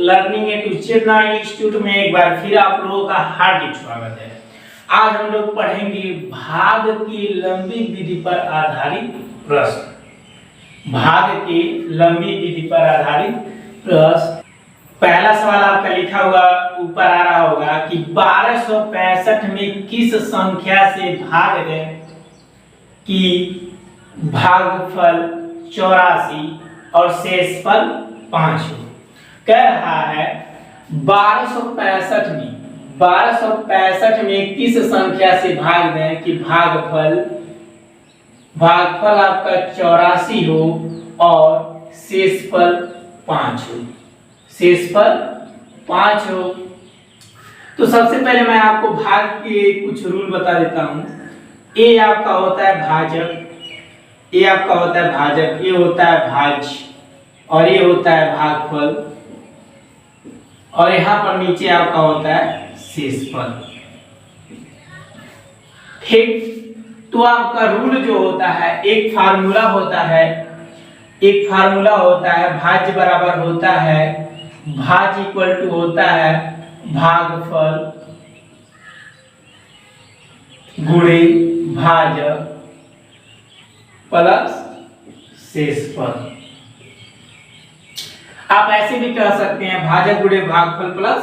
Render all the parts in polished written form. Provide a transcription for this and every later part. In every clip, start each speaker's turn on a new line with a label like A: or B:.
A: Learning at Chetna institute में एक बार फिर आप लोगों का हार्दिक स्वागत है। आज हम लोग पढ़ेंगे भाग की लंबी विधि पर आधारित प्रश्न। भाग की लंबी विधि पर आधारित प्रश्न। पहला सवाल आपका लिखा हुआ ऊपर आ रहा होगा कि 1265 में किस संख्या से भाग दें कि भागफल 84 और शेषफल 5 हो। कह रहा है 1265 में किस संख्या से भाग दें कि भागफल आपका 84 हो और शेषफल 5 हो। शेषफल 5 हो। तो सबसे पहले मैं आपको भाग के कुछ रूल बता देता हूं। ए आपका होता है भाजक, ये आपका होता है भाजक, ये होता है भाज्य और ये होता है भागफल और यहाँ पर नीचे आपका होता है शेषफल। ठीक, तो आपका रूल जो होता है एक फार्मूला होता है भाज्य बराबर होता है भाज्य इक्वल टू होता है भागफल गुणे भाजक प्लस शेषफल। आप ऐसे भी कह सकते हैं भाजक गुणे भागफल प्लस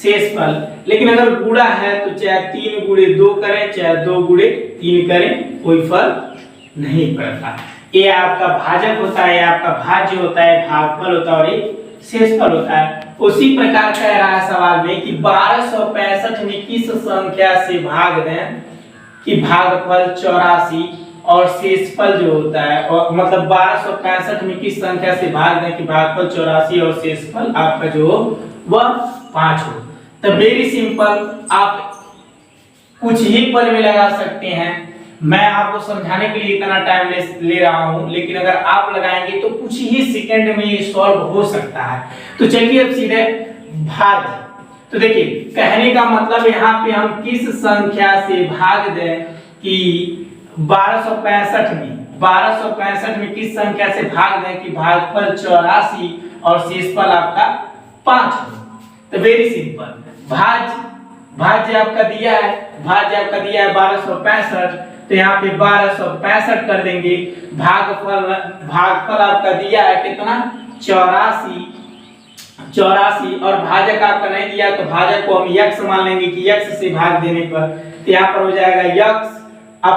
A: शेषफल, लेकिन अगर गुणा है तो चाहे 3 गुणे 2 करें चाहे 2 गुणे 3 करें कोई फर्क नहीं पड़ता। ये आपका भाजक होता है, ये आपका भाज्य होता है, भागफल होता है और ये शेषफल होता है। उसी प्रकार कह रहा है सवाल में कि 1265 में किस संख्या से भाग दें कि भागफल 84 और शेषफल जो होता है और मतलब 1265 में किस संख्या से भाग दें कि भागफल 84 और शेषफल आपका जो वह 5 हो। तो वेरी सिंपल, आप कुछ ही पल में लगा सकते हैं। मैं आपको समझाने के लिए इतना टाइम ले रहा हूं, लेकिन अगर आप लगाएंगे तो कुछ ही सेकंड में ये सॉल्व हो सकता है। तो चलिए अब सीधे भाग। तो देखिए कहने का मतलब यहाँ पे हम किस संख्या से भाग दें कि 1265 में किस संख्या से भाग दें कि भागफल 84 और शेषफल आपका 5 हो। तो वेरी सिंपल, भाज्य आपका दिया है 1265, तो यहाँ पे 1265 कर देंगे। भागफल आपका दिया है कितना 84 और भाजक आपका नहीं दिया तो भाजक को हम x मान लेंगे कि x से भाग देने पर तो यहाँ पर हो जाएगा x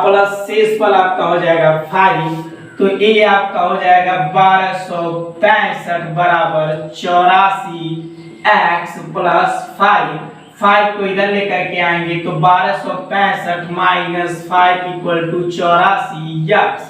A: प्लस शेषफल आपका हो जाएगा 5। तो ये आपका हो जाएगा 1265 बराबर 84x प्लस 5 को इधर लेकर के आएंगे तो 1265 माइनस 5 इक्वल टू 84x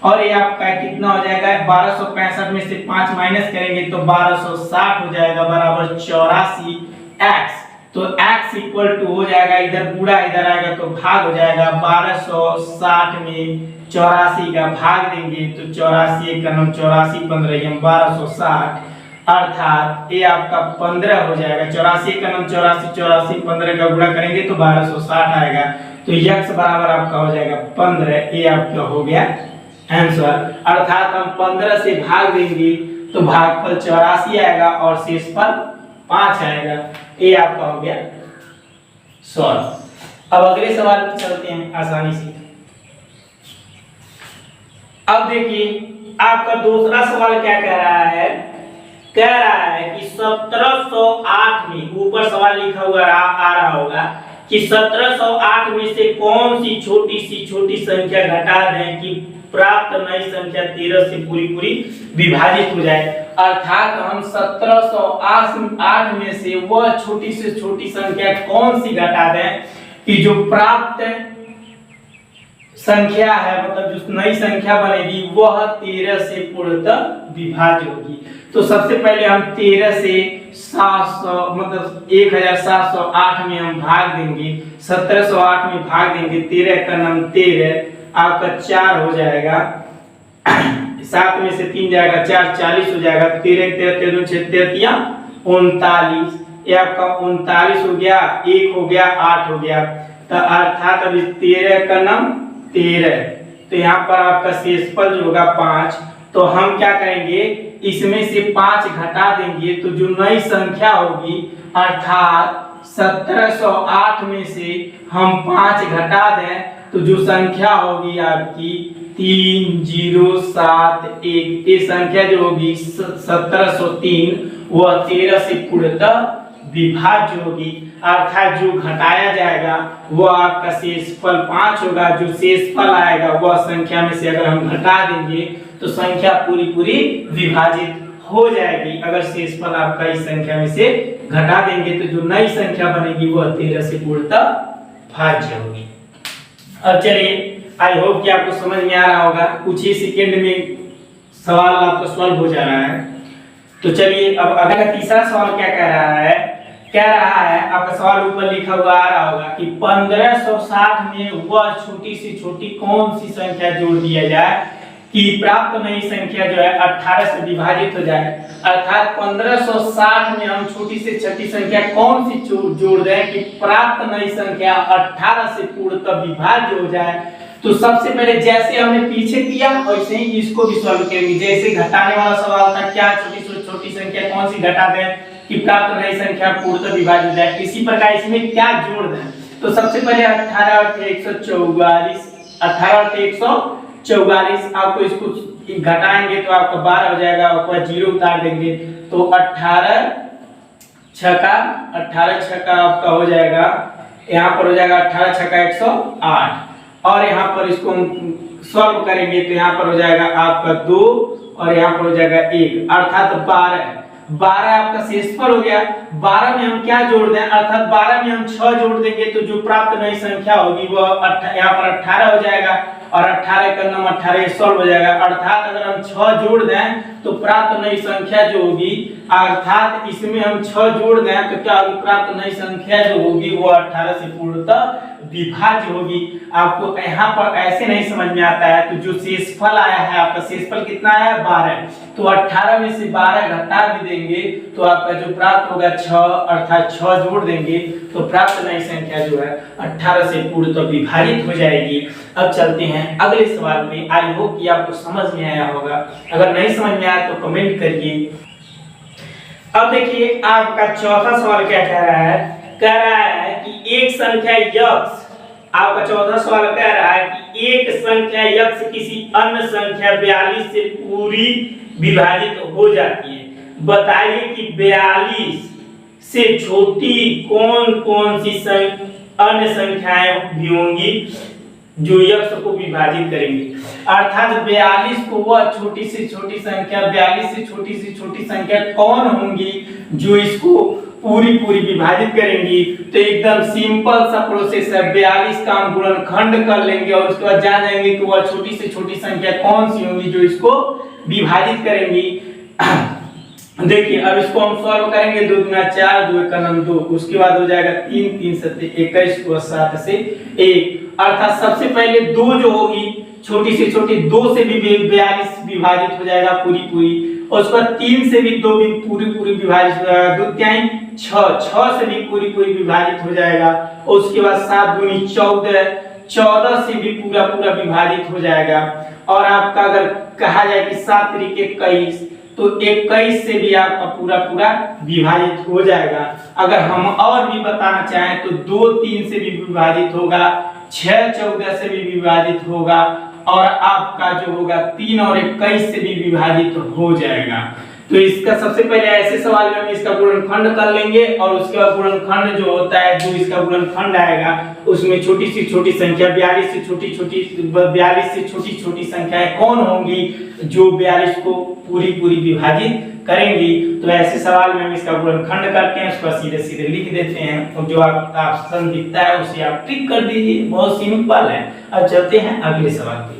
A: और ये आपका कितना हो जाएगा 1265 में से 5 माइनस करेंगे तो 1260 हो जाएगा बराबर 84x। तो x इक्वल टू हो जाएगा इधर गुणा इधर आएगा तो भाग हो जाएगा 1260 में 84 का भाग देंगे तो 84 एक का 84 15 हम 1260 अर्थात ये आपका 15 हो जाएगा। 84 का 84 15 का गुणा करेंगे तो 1260 आएगा। तो x बराबर आपका हो जाएगा 15। ये आपका हो गया आंसर। अर्थात हम 15 से भाग देंगे तो भागफल 84 आएगा और शेषफल 5 आएगा। ये आपका हो गया सॉल्व। अब अगले सवाल पे चलते हैं आसानी से। अब देखिए आपका दूसरा सवाल क्या कह रहा है कि 1708 में ऊपर सवाल लिखा हुआ आ रहा होगा कि 1708 में से कौन सी छोटी संख्या घटा दें कि प्राप्त नई संख्या 13 से पूरी विभाजित हो जाए। अर्थात हम 1708 में से वह छोटी से छोटी संख्या कौन सी घटा दें कि जो प्राप्त संख्या है मतलब जो नई संख्या बनेगी वह 13 से पूर्णतः विभाज्य होगी। तो सबसे पहले हम 13 से 700 मतलब 1708 में हम भाग देंगे, 1708 में भाग देंगे 13 का नाम 13 आपका 4 हो जाएगा, 7 में से 3 जाएगा 4 40 हो जाएगा। 13 13 6 39 ये आपका 39 हो गया, 1 हो गया 8 हो गया। तो अर्थात अब 13 का नाम 13 तो यहाँ पर आपका शेषफल जो होगा 5। तो हम क्या करेंगे इसमें से 5 घटा देंगे तो जो नई संख्या होगी अर्थात 1708 में से हम 5 घटा दें तो जो संख्या होगी आपकी 3071। ये संख्या जो होगी 1703 वह 13 से पूर्णतः विभाज्य होगी, अर्थात जो घटाया जाएगा वह आपका शेषफल 5 होगा। जो शेषफल आएगा वह संख्या में से अगर हम घटा देंगे तो संख्या पूरी पूरी विभाजित हो जाएगी। अगर शेषफल आपका इस संख्या में से घटा देंगे तो जो नई संख्या बनेगी वह 13 से पूर्णतः भाज्य होगी। अब चलिए, आई होप कि आपको समझ में आ रहा होगा। कुछ ही सेकंड में सवाल आपका सॉल्व हो जा रहा है। तो चलिए अब अगला तीसरा सवाल क्या कह रहा है। कह रहा है, आपका सवाल ऊपर लिखा हुआ आ रहा होगा कि 1560 में वह छोटी से छोटी कौन सी संख्या जोड़ दिया जाए कि प्राप्त नई संख्या जो है 18 से विभाजित हो जाए। अर्थात 1560 में हम छोटी से छोटी संख्या कौन सी जोड़ दें कि प्राप्त नई संख्या 18 से पूर्णतः विभाज्य हो जाए। तो सबसे पहले जैसे हमने पीछे किया वैसे ही इसको भी सॉल्व करेंगे। जैसे घटाने वाला सवाल था, क्या छोटी से छोटी संख्या कौन सी घटा दें कि प्राप्त नई संख्या पूर्णतः विभाजित हो जाए, इसी प्रकार इसमें क्या जोड़ दें। तो सबसे पहले 18 और 144, 18 और 144 आपको इसको घटाएंगे तो आपका 12 हो जाएगा, आपको 0 उतार देंगे तो 18 छक्का आपका हो जाएगा, यहाँ पर हो जाएगा 18 छक्का 108 और यहाँ पर इसको हम सॉल्व करेंगे तो यहाँ पर हो जाएगा आपका 2 और यहाँ पर हो जाएगा 1 अर्थात 12 आपका शेषफल हो गया। 12 में हम क्या जोड़ दें, अर्थात 12 में हम 6 जोड़ देंगे तो जो प्राप्त नई संख्या होगी वह यहाँ पर 18 हो जाएगा और 18 का नाम 18 सॉल्व हो जाएगा। अर्थात अगर हम 6 जोड़ दें तो प्राप्त नई संख्या जो होगी, अर्थात इसमें हम 6 जोड़ दें तो क्या होगी, प्राप्त नई संख्या जो होगी वो 18 से पूर्णतः विभाज्य होगी। आपको यहाँ पर ऐसे नहीं समझ में आता है तो जो शेषफल आया है, आपका शेषफल कितना आया है 12, तो 18 में से 12 घटा भी देंगे तो आपका जो प्राप्त होगा 6, अर्थात 6 जोड़ देंगे तो प्राप्त नई संख्या जो है 18 से पूर्णतः विभाजित हो जाएगी। अब चलते हैं अगले सवाल में। आई होप कि आपको समझ में आया होगा, अगर नहीं समझ में आया तो कमेंट करिए। अब देखिए आपका चौथा सवाल क्या कह रहा है। कह रहा है कि एक संख्या x, आपका चौथा सवाल कह रहा है कि एक संख्या x किसी अन्य संख्या 42 से पूरी विभाजित हो जाती है। बताइए कि 42 से छोटी कौन कौन सी अन्य संख्याएं भी होंगी जो x को विभाजित करेंगी। अर्थात 42 को वह छोटी से छोटी संख्या, 42 से छोटी संख्या कौन होंगी जो इसको पूरी विभाजित करेंगी। तो एकदम सिंपल सा प्रोसेस है। 42 का हम गुणनखंड कर लेंगे और उसके बाद जान जाएंगे कि वह छोटी से छोटी संख्या कौन सी होंगी जो इसको विभाजित करेंगी। देखिए अब इसको हम सॉल्व करेंगे। 2 गुना 4, 2 का नाम 2, उसके बाद हो जाएगा 3, 3 सत्ते 21 और 7 से 1। अर्थात सबसे पहले 2 जो होगी छोटी से छोटी 2 से भी 42 विभाजित हो जाएगा पूरी, और उसके बाद 3 से भी 2 भी पूरी विभाजित हो जाएगा, 2 तिहाई 6 से भी पूरी विभाजित हो जाएगा, और उसके बाद 7 दूनी 14 से भी पूरा विभाजित हो जाएगा। और आपका अगर कहा जाए कि 7 त्रिक 21 तो 21 से भी आपका पूरा विभाजित हो जाएगा। अगर हम और भी बताना चाहें तो 2 3 से भी विभाजित होगा, 6 14 से भी विभाजित होगा, और आपका जो होगा 3 और 21 से भी विभाजित हो जाएगा। तो इसका सबसे पहले ऐसे सवाल में हम इसका गुणनखंड कर लेंगे, और उसके बाद गुणनखंड जो होता है, जो इसका गुणनखंड आएगा उसमें छोटी से छोटी संख्या 42 से छोटी छोटी संख्याएं कौन होंगी जो 42 को पूरी विभाजित करेंगी। तो ऐसे सवाल में हम इसका गुणनखंड करते हैं, उसको सीधे लिख देते हैं, और जो ऑप्शन दिखता है उसे आप टिक कर दीजिए। बहुत सिंपल है। अब चलते हैं अगले सवाल पे।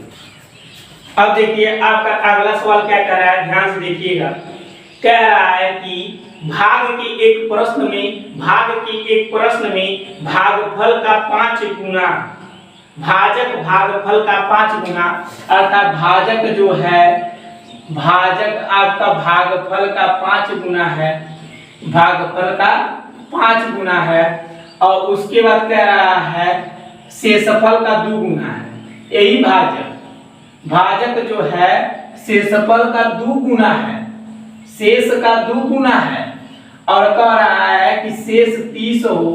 A: अब देखिए आपका अगला सवाल क्या कह रहा है, ध्यान से देखिएगा। कह रहा है कि भाग के एक प्रश्न में भागफल का 5 गुना, भाजक भागफल का 5 गुना, अर्थात भाजक जो है, भाजक आपका भागफल का 5 गुना है, भागफल का 5 गुना है, और उसके बाद कह रहा है शेषफल का 2 गुना है। यही भाजक जो है शेषफल का 2 गुना है, शेष का 2 गुना है और कह रहा है कि शेष 30 हो,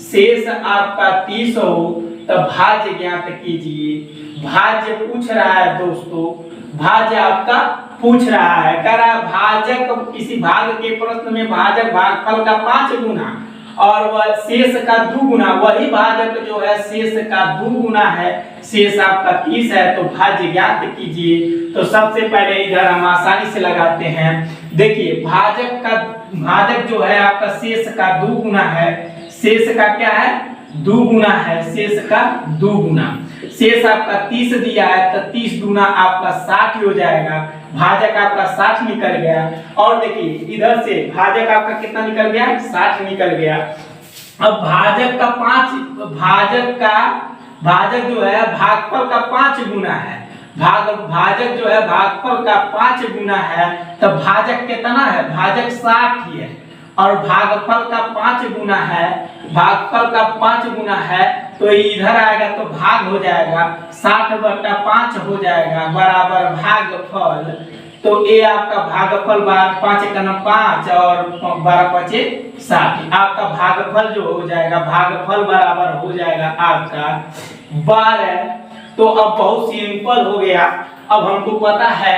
A: शेष आपका 30 हो, तब भाज्य ज्ञात कीजिए। भाज्य पूछ रहा है दोस्तों, भाज्य आपका पूछ रहा है, कह रहा है भाजक, किसी भाग के प्रश्न में भाजक भागफल का 5 गुना और वह शेष का 2 गुना, वही भाजक जो है शेष का 2 गुना है, शेष आपका 30 है, तो भाज्य ज्ञात कीजिए। तो सबसे पहले इधर हम आसानी से लगाते हैं। देखिए भाजक जो है आपका शेष का 2 गुना है, शेष का क्या है 2 गुना है, शेष का 2 गुना, शेष आपका 30 दिया है तो 30 गुना आपका 60 हो जाएगा, भाजक आपका 60 निकल गया। और देखिए इधर से भाजक आपका कितना निकल गया 60 निकल गया। अब भाजक जो है भागफल का 5 गुना है, भाजक जो है भागफल का 5 गुना है, तब भाजक कितना है, भाजक 60 ही है और भागफल का 5 गुना है, भागफल का 5 गुना है, तो इधर आएगा तो भाग हो जाएगा 60/5 हो जाएगा बराबर भागफल। तो ये आपका भागफल 5 का 5 और 12×5 60, आपका भागफल जो हो जाएगा, भागफल बराबर हो जाएगा आपका 12। तो अब बहुत सिंपल हो गया। अब हमको पता है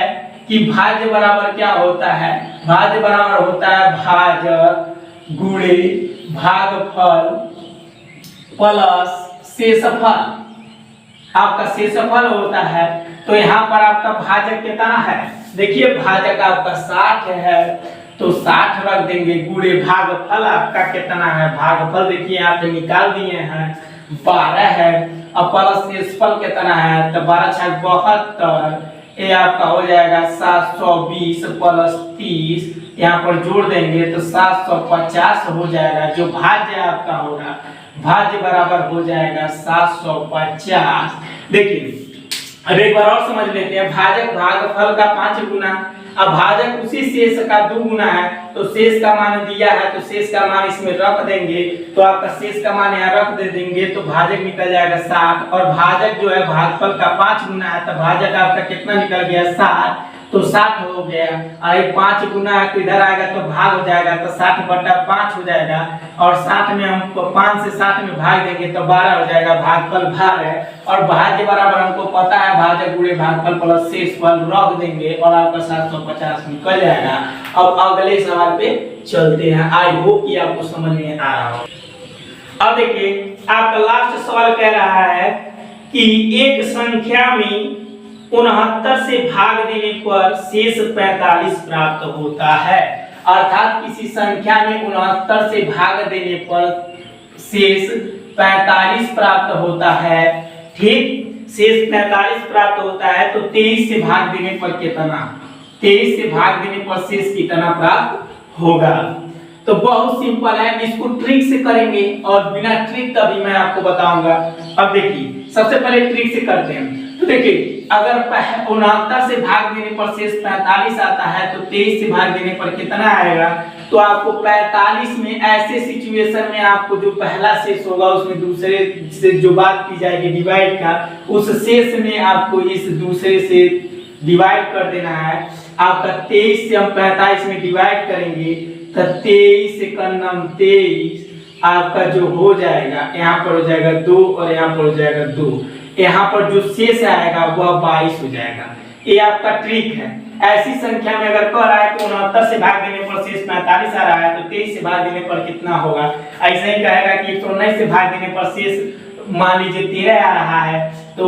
A: कि भाज्य बराबर क्या होता है, भाज्य बराबर होता है भाजक गुणे भागफल प्लस शेषफल, आपका शेषफल होता है। तो यहाँ पर आपका भाजक कितना है, देखिए भाजक आपका 60 है तो 60 रख देंगे, गुणे भागफल आपका कितना है, भागफल देखिए यहाँ पे निकाल दिए हैं 12 है, अब प्लस शेषफल कितना है तो 12×6 = 72, ये आपका हो जाएगा 720 + 30, यहाँ पर जोड़ देंगे तो 750 हो जाएगा, जो भाज्य आपका होगा, भाज्य बराबर हो जाएगा 750। देखिए अब एक बार और समझ लेते हैं, भाजक भागफल का 5 गुना, अब भाजक उसी शेष का 2 गुना है, तो शेष का मान दिया है तो शेष का मान इसमें रख देंगे, तो आपका शेष का मान यहाँ रख दे देंगे तो भाजक निकल जाएगा 60 और भाजक जो है भागफल का 5 गुना है, तो भाजक आपका कितना निकल गया 60, तो 60 हो गया और 5 गुना है तो इधर आएगा तो भाग हो जाएगा, तो 60/5 हो जाएगा और 60 में हमको 5 से 60 में भाग देंगे तो 12 हो जाएगा, भागफल 12 और भाज्य बराबर हमको पता है भाजक गुणे भागफल प्लस शेषफल रख देंगे और आपका 750 निकल जाएगा। अब अगले सवाल पे चलते हैं, आई होप कि आपको समझ में आ रहा हो। अब देखिए आपका लास्ट सवाल कह रहा है कि एक संख्या में 69 से भाग देने पर शेष 45 प्राप्त होता है, अर्थात किसी संख्या में 69 से भाग देने पर शेष 45 प्राप्त होता है, ठीक, शेष 45 प्राप्त होता है, तो 23 से भाग देने पर कितना, 23 से भाग देने पर शेष कितना प्राप्त होगा। तो बहुत सिंपल है, इसको ट्रिक से करेंगे और बिना ट्रिक का भी मैं आपको बताऊंगा। अब देखिए सबसे पहले ट्रिक से करते हैं। तो देखिए अगर 69 से भाग देने पर शेष 45 आता है तो 23 से भाग देने पर कितना आएगा, तो आपको 45 में ऐसे सिचुएशन में आपको जो पहला शेष होगा उसमें दूसरे से जो बात की जाएगी डिवाइड का, उस शेष में आपको इस दूसरे से डिवाइड कर देना है। आपका 23 से हम 45 में डिवाइड करेंगे तो 23 से 23 आपका जो हो जाएगा, यहाँ पर हो जाएगा 2 और यहाँ पर हो जाएगा 2, यहाँ पर जो शेष आएगा वह 22 हो जाएगा। ये आपका ट्रिक है। ऐसी संख्या में अगर कह रहा है कि 69 से भाग देने पर शेष 45 आ रहा है तो 23 से भाग देने पर कितना होगा, ऐसे ही कहेगा कि 119 से भाग देने पर शेष मान लीजिए 13 आ रहा है तो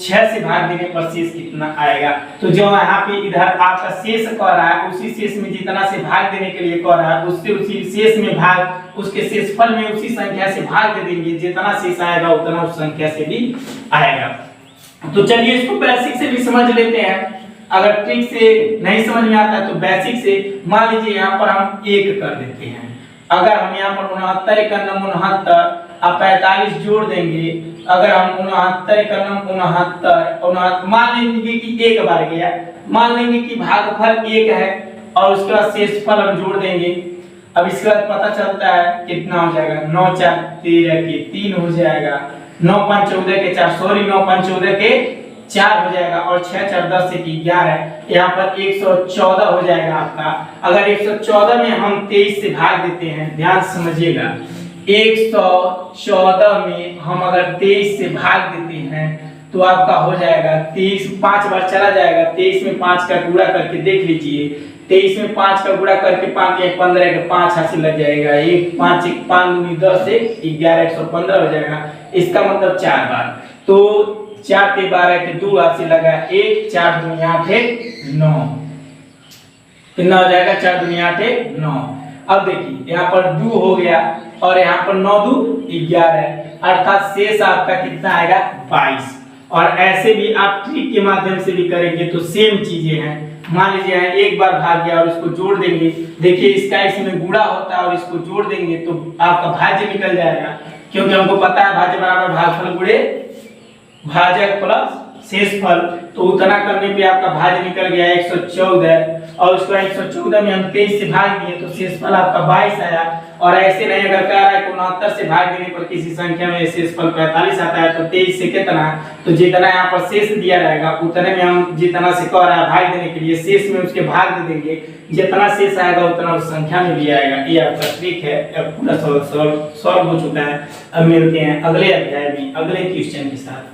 A: 6 से भाग देने पर शेष कितना आएगा। तो जो यहाँ पे इधर आपका शेष कह रहा है उसी शेष में जितना से भाग देने के लिए कह रहा है उससे उसी शेष में भाग, उसके शेषफल में उसी संख्या से भाग दे देंगे, जितना शेष आएगा उतना उस संख्या से भी आएगा। तो चलिए इसको बेसिक से भी समझ लेते हैं, अगर ट्रिक से नहीं समझ में आता है तो बेसिक से मान लीजिए यहाँ पर हम 1 कर देते हैं। अगर हम यहाँ पर 69 का 69 आप 45 जोड़ देंगे, अगर हम 69 का 69 मान लेंगे कि 1 बार गया, मान लेंगे कि भागफल 1 है और उसके बाद शेषफल हम जोड़ देंगे। अब इसके बाद पता चलता है कितना हो जाएगा, 9 4 13 के 3 हो जाएगा, 9 5 14 के 4, सॉरी 9 5 14 के 4 हो जाएगा और 6 4 10 से 11, यहाँ पर 114 हो जाएगा आपका। अगर 114 में हम 23 से भाग देते हैं, ध्यान से समझिएगा, 114 में हम अगर 23 से भाग देते हैं तो आपका हो जाएगा 23, 5 बार चला जाएगा, 23 में 5 का गुणा करके देख लीजिए, 23 में 5 का गुणा करके 5 1 15 के 5 हासिल लग जाएगा, 1 5 1 5 दूनी 10 से 11 115 हो जाएगा। इसका मतलब 4 बार, तो 4 के 12 के 2 हासिल लगा, 1 4 दूनी 8 है 9, कितना हो जाएगा 4 दूनी 8 है 9। अब देखिए यहाँ पर 2 हो गया और यहाँ पर 9 2 11, अर्थात शेष आपका कितना आएगा 22। और ऐसे भी आप ट्रिक के माध्यम से भी करेंगे तो सेम चीजें हैं। मान लीजिए एक बार भाग गया और इसको जोड़ देंगे, देखिए इसका इसमें गुणा होता है और इसको जोड़ देंगे तो आपका भाज्य निकल जाएगा, क्योंकि हमको पता है भाज्य बराबर भागफल गुणे भाजक प्लस शेषफल। तो उतना करने पे आपका भाज्य निकल गया 114 और उसको 114 में हम 23 से भाग दिए तो शेषफल आपका 22 आया। और ऐसे नहीं अगर कह रहा है 69 से भाग देने पर किसी संख्या में शेषफल 45 आता है तो 23 से कितना, तो जितना यहाँ पर शेष दिया रहेगा उतने में हम जितना से कह रहा है भाग देने के लिए शेष में उसके भाग दे देंगे, जितना शेष आएगा उतना उस संख्या में भी आएगा। ये आपका ट्रिक है, पूरा सॉल्व हो चुका है। अब मिलते हैं अगले अध्याय में अगले क्वेश्चन के साथ।